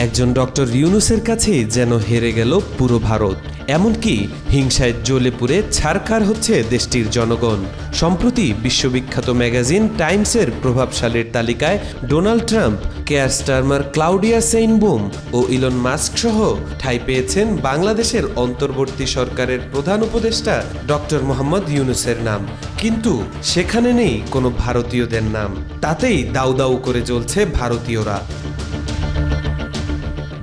একজন ডক্টর ইউনূসের কাছেই যেন হেরে গেল পুরো ভারত। এমনকি হিংসায় জ্বলে পুড়ে ছারখার হচ্ছে দেশটির জনগণ। সম্প্রতি বিশ্ববিখ্যাত ম্যাগাজিন টাইমসের প্রভাবশালীর তালিকায় Donald Trump, Keir Starmer, Claudia Sheinbaum ও ইলন মাস্ক সহ ঠাঁই পেয়েছেন বাংলাদেশের অন্তর্বর্তী সরকারের প্রধান উপদেষ্টা ডক্টর মোহাম্মদ ইউনূসের নাম। কিন্তু সেখানে নেই কোনো ভারতীয়দের নাম। তাতেই দাউ দাউ করে জ্বলছে ভারতীয়রা।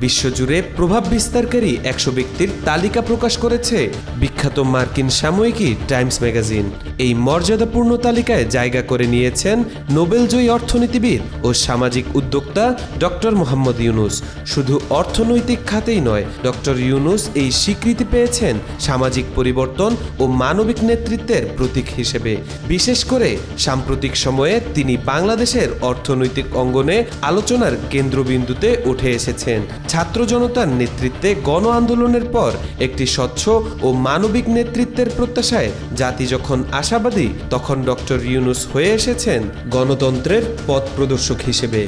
বিশ্বজুড়ে প্রভাব বিস্তারকারী 100 ব্যক্তির তালিকা প্রকাশ করেছে বিখ্যাত মার্কিন সাময়িকী টাইমস ম্যাগাজিন। এই মর্যাদাপূর্ণ তালিকায় জায়গা করে নিয়েছেন নোবেলজয়ী অর্থনীতিবিদ ও সামাজিক উদ্যোক্তা ডক্টর মোহাম্মদ ইউনূস। শুধু অর্থনৈতিক খাতেই নয়, ডক্টর ইউনূস এই স্বীকৃতি পেয়েছেন সামাজিক পরিবর্তন ও মানবিক নেতৃত্বের প্রতীক হিসেবে। বিশেষ করে সাম্প্রতিক সময়ে তিনি বাংলাদেশের অর্থনৈতিক অঙ্গনে আলোচনার কেন্দ্রবিন্দুতে উঠে এসেছেন। ছাত্র জনতার নেতৃত্বে গণ আন্দোলনের পর একটি স্বচ্ছ ও মানবিক নেতৃত্বের প্রত্যাশায় জাতি যখন আশাবাদী, তখন ডক্টর ইউনূস হয়ে এসেছেন গণতন্ত্রের পথ প্রদর্শক হিসেবে।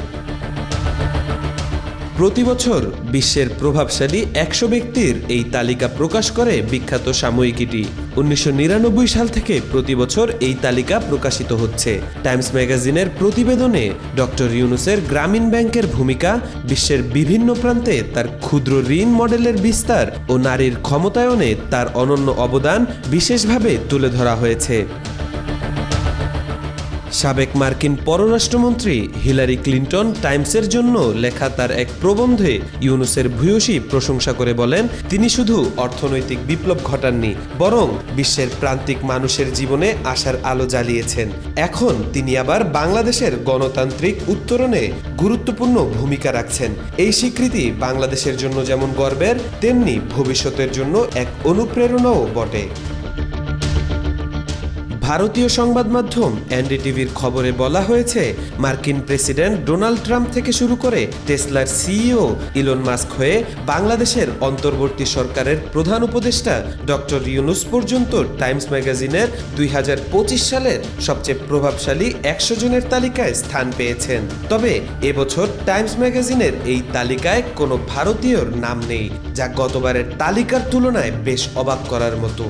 প্রতি বছর বিশ্বের প্রভাবশালী 100 ব্যক্তির এই তালিকা প্রকাশ করে বিখ্যাত সাময়িকীটি। 1999 সাল থেকে প্রতি বছর এই তালিকা প্রকাশিত হচ্ছে। টাইমস ম্যাগাজিনের প্রতিবেদনে ডক্টর ইউনূসের গ্রামীণ ব্যাংকের ভূমিকা, বিশ্বের বিভিন্ন প্রান্তে তার ক্ষুদ্র ঋণ মডেলের বিস্তার ও নারীর ক্ষমতায়নে তার অনন্য অবদান বিশেষভাবে তুলে ধরা হয়েছে। সাবেক মার্কিন পররাষ্ট্রমন্ত্রী হিলারি ক্লিন্টন টাইমসের জন্য লেখা তার এক প্রবন্ধে ইউনূসের ভূয়সী প্রশংসা করে বলেন, তিনি শুধু অর্থনৈতিক বিপ্লব ঘটাননি, বরং বিশ্বের প্রান্তিক মানুষের জীবনে আশার আলো জ্বালিয়েছেন। এখন তিনি আবার বাংলাদেশের গণতান্ত্রিক উত্তরণে গুরুত্বপূর্ণ ভূমিকা রাখছেন। এই স্বীকৃতি বাংলাদেশের জন্য যেমন গর্বের, তেমনি ভবিষ্যতের জন্য এক অনুপ্রেরণাও বটে। ভারতীয় সংবাদ মাধ্যম এনডিটিভির খবরে বলা হয়েছে, মার্কিন প্রেসিডেন্ট ডোনাল্ড ট্রাম্প থেকে শুরু করে টেসলার সিইও ইলন মাস্ক হয়ে বাংলাদেশের অন্তর্বর্তী সরকারের প্রধান উপদেষ্টা ডক্টর ইউনূস পর্যন্ত টাইমস ম্যাগাজিনের 2025 সালের সবচেয়ে প্রভাবশালী 100 জনের তালিকায় স্থান পেয়েছেন। তবে এবছর টাইমস ম্যাগাজিনের এই তালিকায় কোনো ভারতীয়র নাম নেই, যা গতবারের তালিকার তুলনায় বেশ অবাক করার মতো।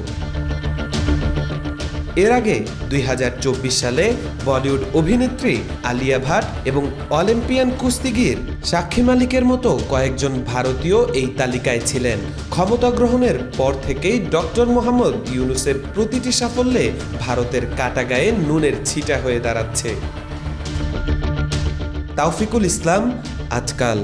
এর আগে 2024 সালে বলিউড অভিনেত্রী আলিয়া ভাট এবং অলিম্পিয়ান কুস্তিগির সাক্ষী মালিকের মতো কয়েকজন ভারতীয় এই তালিকায় ছিলেন। ক্ষমতা গ্রহণের পর থেকেই ডক্টর মোহাম্মদ ইউনূসের প্রতিটি সাফল্যে ভারতের কাটা গায়ে নুনের ছিটা হয়ে দাঁড়াচ্ছে। তাওফিকুল ইসলাম, আজকাল।